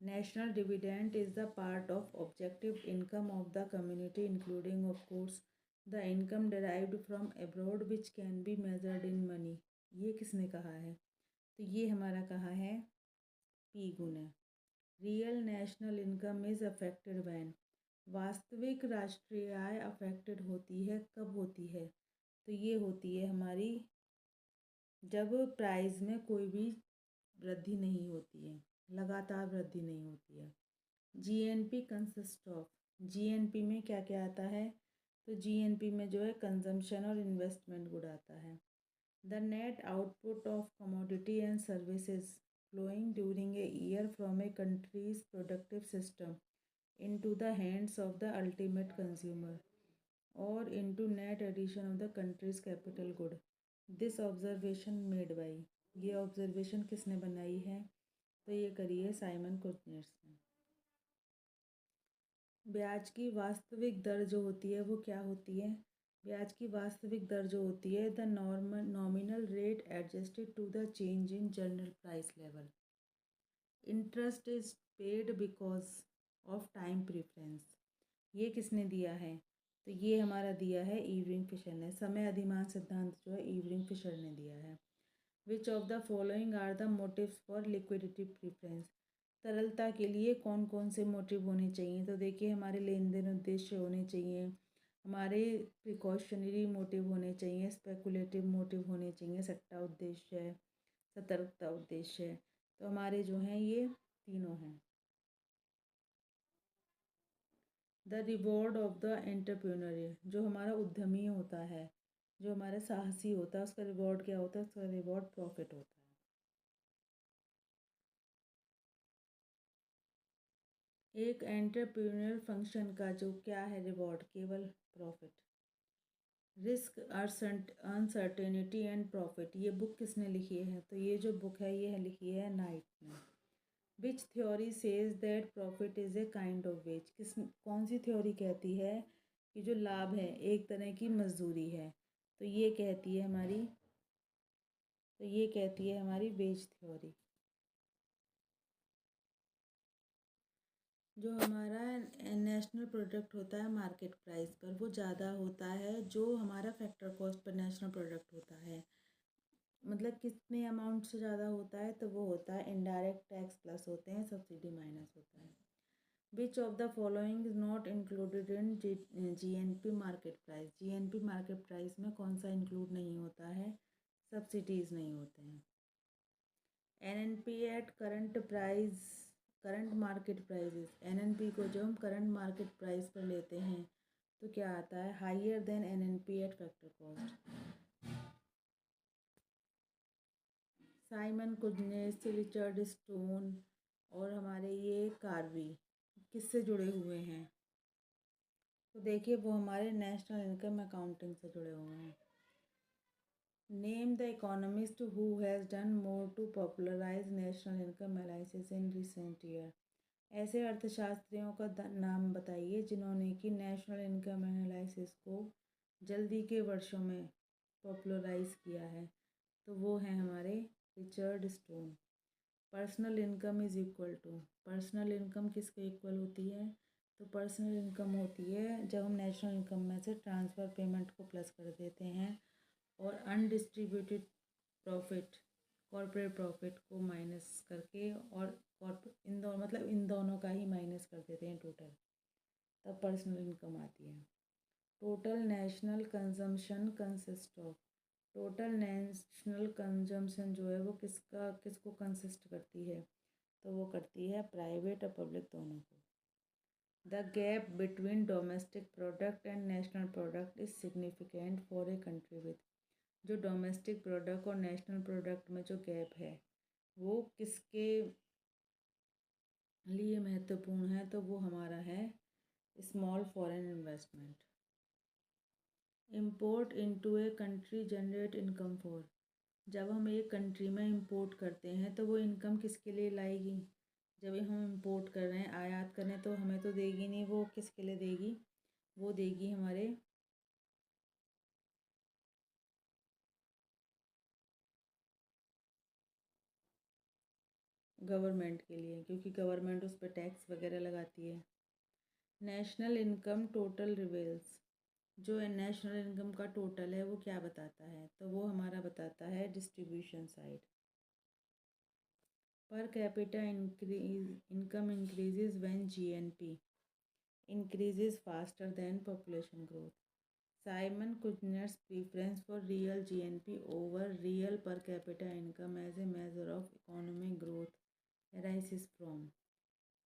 National dividend is the part of objective income of the community including of course the income derived from abroad which can be measured in money. ये किसने कहा है? तो ये हमारा कहा है P Guna. Real national income is affected when, वास्तविक राष्ट्रीय आय अफेक्टेड होती है, कब होती है? तो ये होती है हमारी जब प्राइस में कोई भी वृद्धि नहीं होती है, लगातार वृद्धि नहीं होती है। जीएनपी कंसिस्ट ऑफ, जीएनपी में क्या क्या आता है? तो जीएनपी में जो है कंजम्पशन और इन्वेस्टमेंट गुड आता है। The net output of commodity and services flowing during a year from a country's productive system into the hands of the ultimate consumer or into net addition of the country's capital good. This observation made by, ये observation किसने बनाई है? तो ये करी है Simon Kuznets ने। ब्याज की वास्तविक दर जो होती है वो क्या होती है? ब्याज की वास्तविक दर जो होती है the nominal rate adjusted to the change in general price level. Interest is paid because of time preference, ये किसने दिया है? तो ये हमारा दिया है इरविंग फिशर ने। समय अधिमान सिद्धांत जो है इरविंग फिशर ने दिया है। Which of the following are the motives for liquidity preference, तरलता के लिए कौन कौन से मोटिव होने चाहिए? तो देखिए हमारे लेन देन उद्देश्य होने चाहिए, हमारे प्रिकॉशनरी मोटिव होने चाहिए, स्पेकुलेटिव मोटिव होने चाहिए, सट्टा उद्देश्य है, सतर्कता उद्देश्य है। तो हमारे जो हैं ये तीनों हैं। The reward of the entrepreneur, जो हमारा उद्यमी होता है, जो हमारा साहसी होता है, उसका रिवॉर्ड क्या होता है? उसका रिवॉर्ड प्रॉफिट होता है। एक एंटरप्रेन्योर फंक्शन का जो क्या है रिवॉर्ड? केवल profit. Risk uncertainty and profit, ये बुक किसने लिखी है? तो ये जो बुक है ये लिखी है नाइट ने। विच theory says that profit is a kind of ways, किस कौन सी थ्योरी कहती है कि जो लाभ है एक तरह की मजदूरी है? तो ये कहती है हमारी, तो ये कहती है हमारी वेज थ्योरी। जो हमारा नेशनल प्रोडक्ट होता है मार्केट प्राइस पर वो ज़्यादा होता है जो हमारा factor cost per national product होता है। मतलब कितने अमाउंट से ज़्यादा होता है? तो वो होता है इनडायरेक्ट टैक्स प्लस होते हैं, सब्सिडी माइनस होता है। Which of the following is not included in GNP market price, GNP market price में कौन सा इंक्लूड नहीं होता है? सब्सिडीज़ नहीं होते हैं। NNP at current price, current market prices, NNP को जो हम करंट मार्केट प्राइस पर लेते हैं तो क्या आता है? Higher than NNP at factor cost. Simon Kuznets, Richard Stone और हमारे ये कार्वी किससे जुड़े हुए हैं? तो देखिए वो हमारे नेशनल इनकम अकाउंटिंग से जुड़े हुए हैं। Name the economist who has done more to popularise national income analysis in recent year, ऐसे अर्थशास्त्रियों का नाम बताइए जिन्होंने कि नेशनल इनकम एनालिसिस को जल्दी के वर्षों में पॉपुलराइज किया है। तो वो हैं हमारे Richard Stone. Personal income is equal to, personal income किसके इक्वल होती है? तो पर्सनल इनकम होती है जब हम नेशनल इनकम में से ट्रांसफ़र पेमेंट को प्लस कर देते हैं और अनडिस्ट्रीब्यूटेड प्रॉफिट, कॉर्पोरेट प्रॉफिट को माइनस करके, और इन दोनों मतलब इन दोनों का ही माइनस कर देते हैं टोटल, तब पर्सनल इनकम आती है। Total national consumption consist of, total national consumption जो है वो किसको कंसिस्ट करती है? तो वो करती है प्राइवेट और पब्लिक दोनों को। The gap between domestic product and national product is significant for a country with, जो डोमेस्टिक प्रोडक्ट और नेशनल प्रोडक्ट में जो गैप है वो किसके लिए महत्वपूर्ण है? तो वो हमारा है small foreign investment. Import into a country generate income for, जब हम एक कंट्री में इंपोर्ट करते हैं तो वो इनकम किसके लिए लाएगी? जब हम इंपोर्ट कर रहे हैं, आयात कर रहे हैं, तो हमें तो देगी नहीं, वो किसके लिए देगी? वो देगी हमारे गवर्नमेंट के लिए, क्योंकि गवर्नमेंट उस पर टैक्स वगैरह लगाती है। नेशनल इनकम टोटल रिवेल्स, जो नेशनल इनकम का टोटल है वो क्या बताता है, तो वो हमारा बताता है डिस्ट्रीब्यूशन साइड। पर capita income increases when GNP increases faster than population growth. Simon Kuznets' preference for real GNP over real per capita income as a measure of economic growth arises from,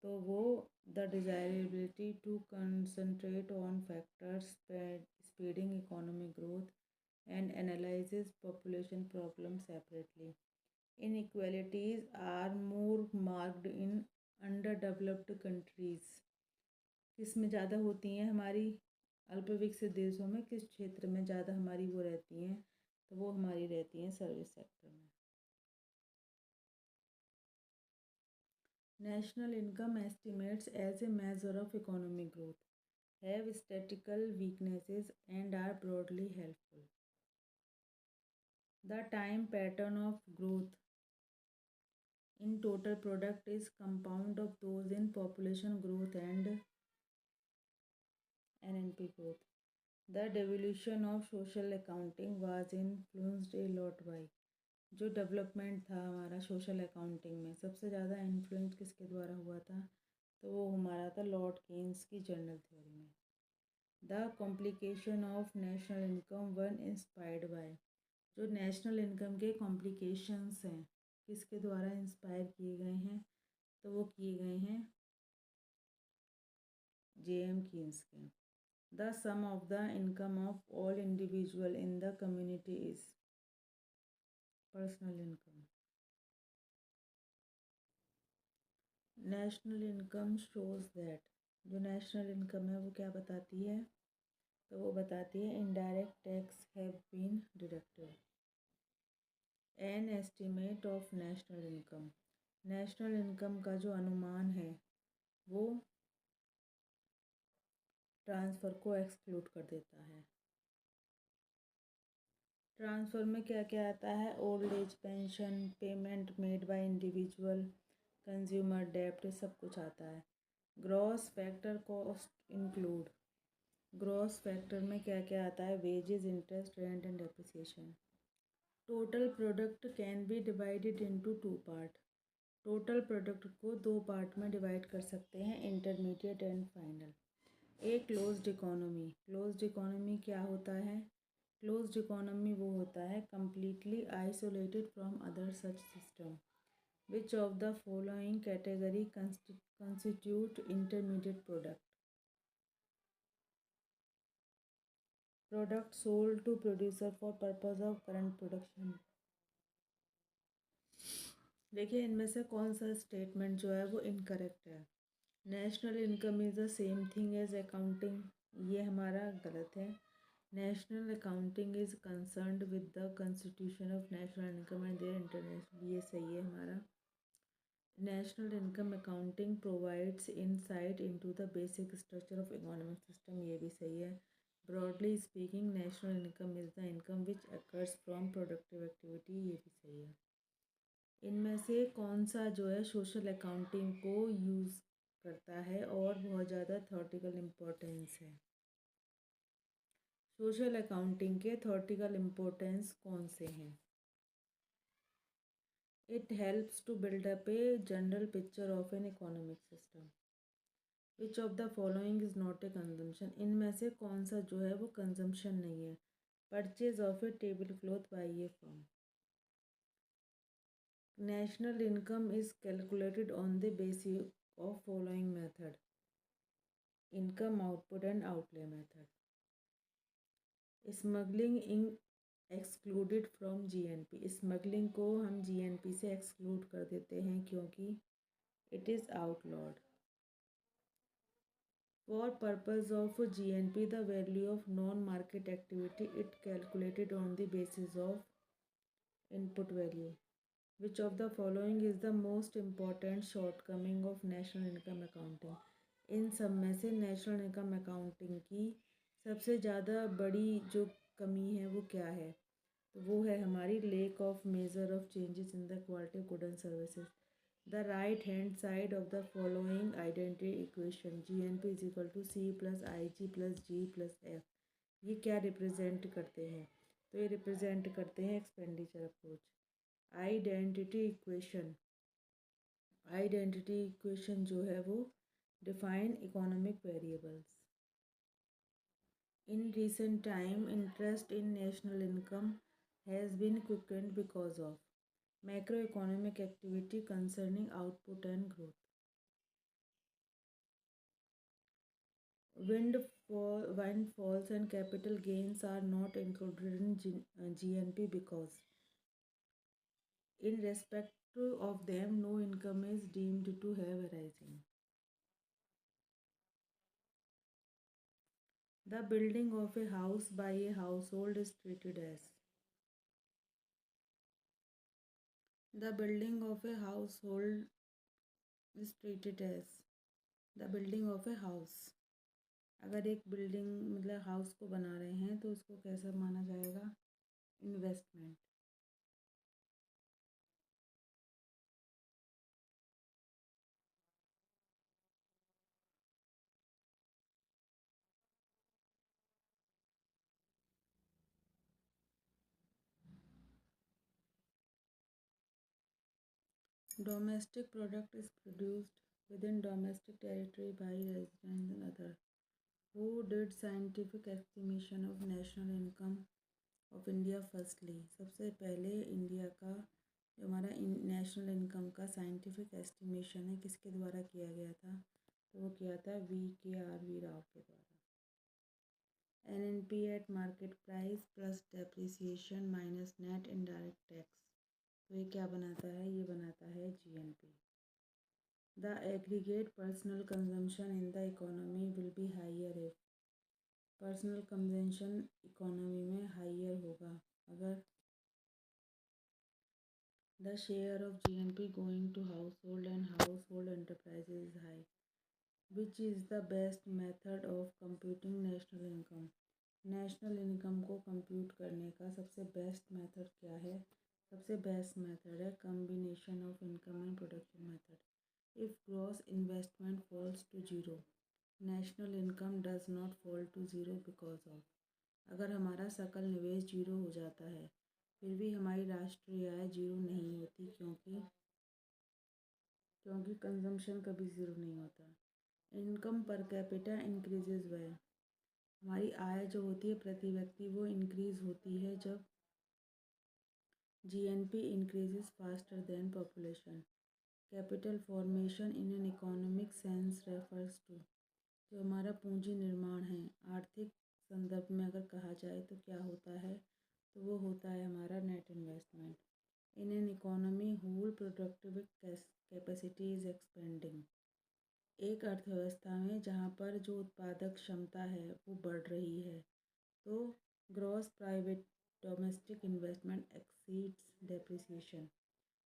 तो वो the desirability to concentrate on factors speeding economic growth and analyzes population problems separately. Inequalities are more marked in underdeveloped countries. किस में ज़्यादा होती हैं हमारी अल्पविकसित देशों में, किस क्षेत्र में ज़्यादा हमारी वो रहती हैं, तो वो हमारी रहती हैं सर्विस सेक्टर में। National income estimates as a measure of economic growth have statistical weaknesses and are broadly helpful. The time pattern of growth in total product is compound of those in population growth and NNP growth. The devolution of social accounting was influenced a lot by, जो development था हमारा social accounting में सबसे ज़्यादा influence किसके द्वारा हुआ था, तो वो हमारा था लॉर्ड केन्स की जनरल थ्योरी में। The complication of national income one inspired by, जो नेशनल इनकम के कॉम्प्लिकेशंस हैं किसके द्वारा इंस्पायर किए गए हैं, तो वो किए गए हैं जेएम कीन्स के। The sum of the income of all individual in the community is personal income. National income shows that, जो नेशनल इनकम है वो क्या बताती है, तो वो बताती है indirect tax have been deducted. An estimate of national income, national income का जो अनुमान है वो ट्रांसफ़र को एक्सक्लूड कर देता है। ट्रांसफ़र में क्या क्या आता है, old age pension, payment made by individual, consumer डेप्ट, सब कुछ आता है। Gross factor cost include, gross factor में क्या क्या आता है, wages, interest, rent and depreciation. Total product can be divided into two part, total product को दो पार्ट में डिवाइड कर सकते हैं, intermediate and final. A closed economy, closed economy क्या होता है, क्लोज्ड इकोनॉमी वो होता है completely isolated from other such system. Which of the following category constitute intermediate product? Product sold to producer for purpose of current production. देखिए इनमें से कौन सा स्टेटमेंट जो है वो इनकरेक्ट है। National income is the same thing as accounting, ये हमारा गलत है। National accounting is concerned with the constitution of national income and their international, ये सही है हमारा। National income accounting provides insight into the basic structure of economic system, ये भी सही है। Broadly speaking national income is the income which occurs from productive activity, ये भी सही है। इनमें से कौन सा जो है सोशल अकाउंटिंग को यूज़ करता है और बहुत ज़्यादा थ्योरेटिकल इम्पोर्टेंस है, सोशल अकाउंटिंग के थ्योरेटिकल इम्पोर्टेंस कौन से हैं। It helps to build up a general picture of an economic system. Which of the following is not a consumption, इनमें से कौन सा जो है वो कंजम्पशन नहीं है। Purchase of A table cloth by A firm. National income is calculated on the basis of following method, income output and outlay method. Smuggling in excluded from GNP, smuggling को हम जीएनपी से exclude कर देते हैं क्योंकि it is outlawed. For purpose of GNP, the value of non-market activity it calculated on the basis of input value. Which of the following is the most important shortcoming of national income accounting? इन सब में से national income accounting की सबसे ज़्यादा बड़ी जो कमी है वो क्या है, तो वो है हमारी lake of measure of changes in the quality of good and services. The right hand side of the following identity equation GNP is equal to C plus IG plus G plus F, ये क्या represent करते हैं? तो ये represent करते हैं expenditure approach. Identity equation, identity equation जो है वो define economic variables. In recent time, interest in national income has been quickened because of macroeconomic activity concerning output and growth. Windfalls and capital gains are not included in GNP because, in respect of them, no income is deemed to have arisen. The building of a house by a household is treated as. The building of a household is treated as the building of a house. अगर एक building मतलब house को बना रहे हैं तो उसको कैसा माना जाएगा? Investment. Domestic product is produced with in domestic territory by resident and other who did scientific estimation of national income of India firstly. सबसे पहले इंडिया का जो हमारा नेशनल इनकम का साइंटिफिक एस्टिमेशन है किसके द्वारा किया गया था? तो वो किया था VKR राव के द्वारा। NNP at market price plus depreciation minus net indirect tax. तो ये क्या बनाता है? ये बनाता है GNP। The aggregate personal consumption in the economy will be higher if personal consumption economy में हाइयर होगा अगर the share of GNP going to household and household enterprises is high. Which is the best method of computing national income? National income को compute करने का सबसे best method क्या है? सबसे बेस्ट मेथड है combination of income and production method. If gross investment falls to zero national income does not fall to zero because of. अगर हमारा सकल निवेश जीरो हो जाता है फिर भी हमारी राष्ट्रीय आय जीरो नहीं होती क्योंकि क्योंकि कंजम्पशन कभी ज़ीरो नहीं होता। इनकम पर कैपिटा इंक्रीजेज वै हमारी आय जो होती है प्रति व्यक्ति वो इंक्रीज़ होती है जब GNP increases faster than population. Capital formation in an economic sense refers to जो हमारा पूंजी निर्माण है आर्थिक संदर्भ में अगर कहा जाए तो क्या होता है? तो वो होता है हमारा net investment. In an economy whole productive capacity is expanding. एक अर्थव्यवस्था में जहाँ पर जो उत्पादक क्षमता है वो बढ़ रही है तो gross private domestic investment exceeds depreciation.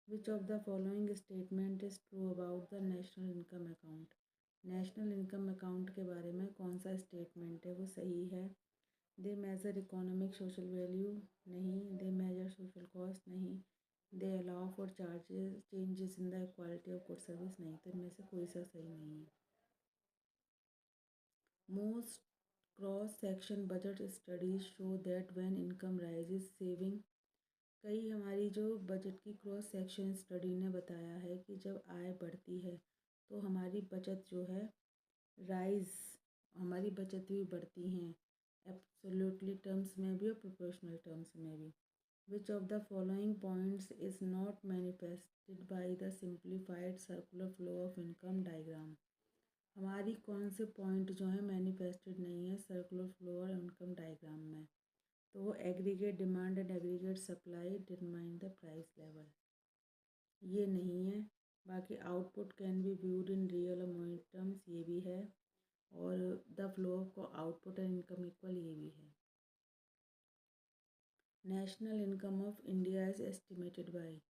Which of the following statement is true about the national income account? National income account के बारे में कौन सा स्टेटमेंट है वो सही है? दे मेजर इकोनॉमिक सोशल वैल्यू नहीं। दे मेजर सोशल कॉस्ट नहीं। They allow for charges changes in the quality of good service नहीं। तो इनमें से कोई सा सही नहीं है। Most cross section budget studies show that when income rises saving. कई हमारी जो बजट की क्रॉस सेक्शन स्टडी ने बताया है कि जब आय बढ़ती है तो हमारी बचत जो है राइज हमारी बचत भी बढ़ती हैं एब्सोल्युटली टर्म्स में भी और प्रोपोर्शनल टर्म्स में भी। विच of the following points is not manifested by the simplified circular flow of income diagram? हमारी कौन से पॉइंट जो है मैनिफेस्टेड नहीं है सर्कुलर फ्लो और इनकम डायग्राम में? तो वो aggregate demand and aggregate supply determine the price level, ये नहीं है। बाकी output can be viewed in real और मोनिट टर्म्स, ये भी है। और the flow of output and income equal, ये भी है। National income of India is estimated by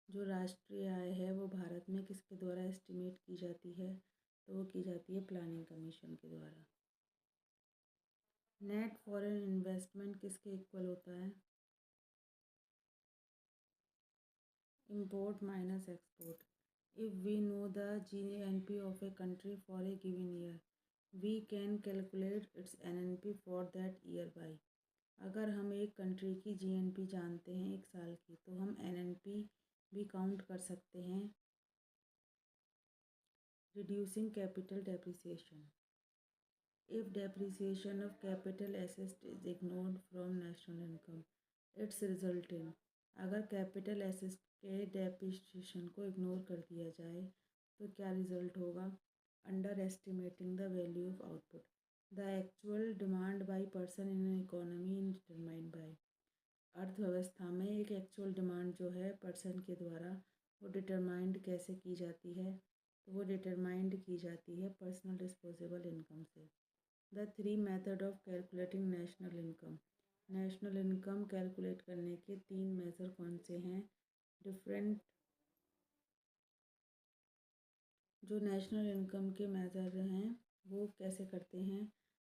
जो राष्ट्रीय आय है वो भारत में किसके द्वारा एस्टिमेट की जाती है? तो वो की जाती है प्लानिंग कमीशन के द्वारा। नेट फॉरेन इन्वेस्टमेंट किसके इक्वल होता है? Import minus export. If we know the GNP of a country for a given year we can calculate its NNP for that year by. अगर हम एक कंट्री की GNP जानते हैं एक साल की, तो हम एनएनपी भी काउंट कर सकते हैं। Reducing capital depreciation. If depreciation of capital assets is ignored from national income, its result in, अगर कैपिटल एसेट के डेप्रिसिएशन को इग्नोर कर दिया जाए तो क्या रिजल्ट होगा? Under estimating the value of output, the actual demand by person in an economy in determined by. अर्थव्यवस्था में एक एक्चुअल डिमांड जो है पर्सन के द्वारा, वो डिटरमाइंड कैसे की जाती है? तो वो डिटरमाइंड की जाती है पर्सनल डिस्पोजेबल इनकम से। The three method of calculating national income. National income calculate करने के 3 मेथड कौन से हैं? डिफरेंट जो नेशनल इनकम के मेथड हैं वो कैसे करते हैं?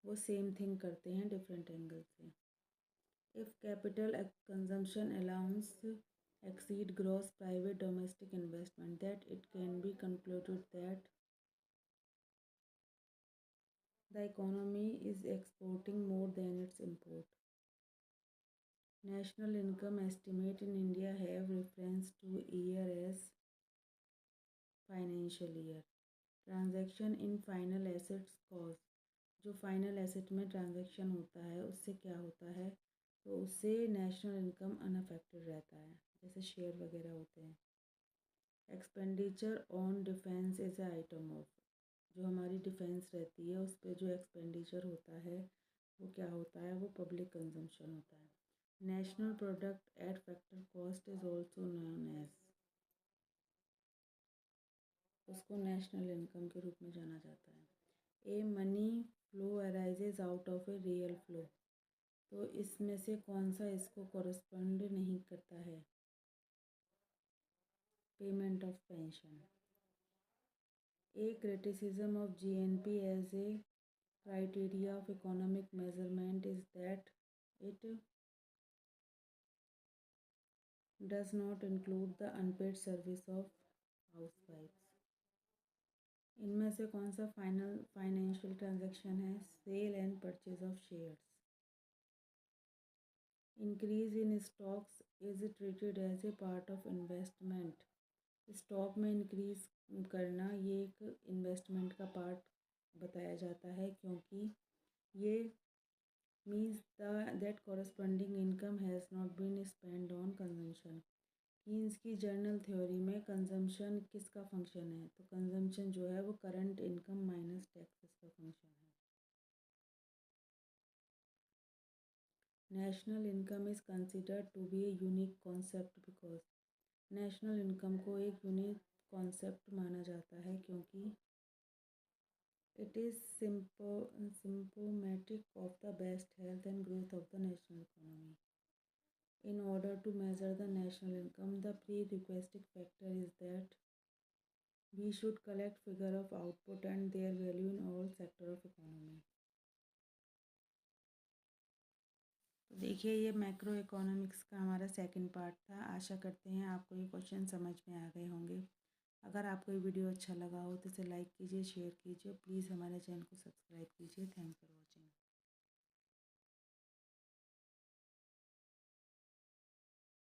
वो सेम थिंग करते हैं डिफरेंट एंगल से। If capital consumption allowance exceed gross private domestic investment, that it can be concluded that the economy is exporting more than its import. National income estimate in India have reference to year as financial year. Transaction in final assets cost, जो final asset में transaction होता है उससे क्या होता है? तो उससे नेशनल इनकम अनअफेक्टेड रहता है, जैसे शेयर वगैरह होते हैं। Expenditure on defence is a item of, जो हमारी डिफेंस रहती है उस पर जो एक्सपेंडिचर होता है वो क्या होता है? वो पब्लिक कंजम्पशन होता है। National product at factor cost is also known as, उसको नेशनल इनकम के रूप में जाना जाता है। A money flow arises out of a real flow, तो इसमें से कौन सा इसको कॉरस्पॉन्ड नहीं करता है? Payment of pension. A criticism of GNP as a criteria of economic measurement is that it does not include the unpaid service of housewives. इनमें से कौन सा फाइनेंशियल ट्रांजैक्शन है? Sale and purchase of shares. Increase in stocks is treated as a part of investment. Stock में increase करना ये एक investment का पार्ट बताया जाता है, क्योंकि ये means that corresponding income has not been spent on consumption। Keynes की जर्नल थ्योरी में कंजम्पशन किसका फंक्शन है? तो कंजम्पशन जो है वो करंट इनकम माइनस टैक्सेस का फंक्शन है। National income is considered to be a unique concept because, national income को एक यूनिक कॉन्सेप्ट माना जाता है क्योंकि it is symptomatic of the best health and growth of the national economy. In order to measure the national income, the prerequisite factor is that we should collect figure of output and their value in all sector of economy। तो देखिए ये macro economics का हमारा second part था। आशा करते हैं आपको ये क्वेश्चन समझ में आ गए होंगे। अगर आपको ये वीडियो अच्छा लगा हो तो इसे लाइक कीजिए, शेयर कीजिए, प्लीज़ हमारे चैनल को सब्सक्राइब कीजिए। Thanks for watching.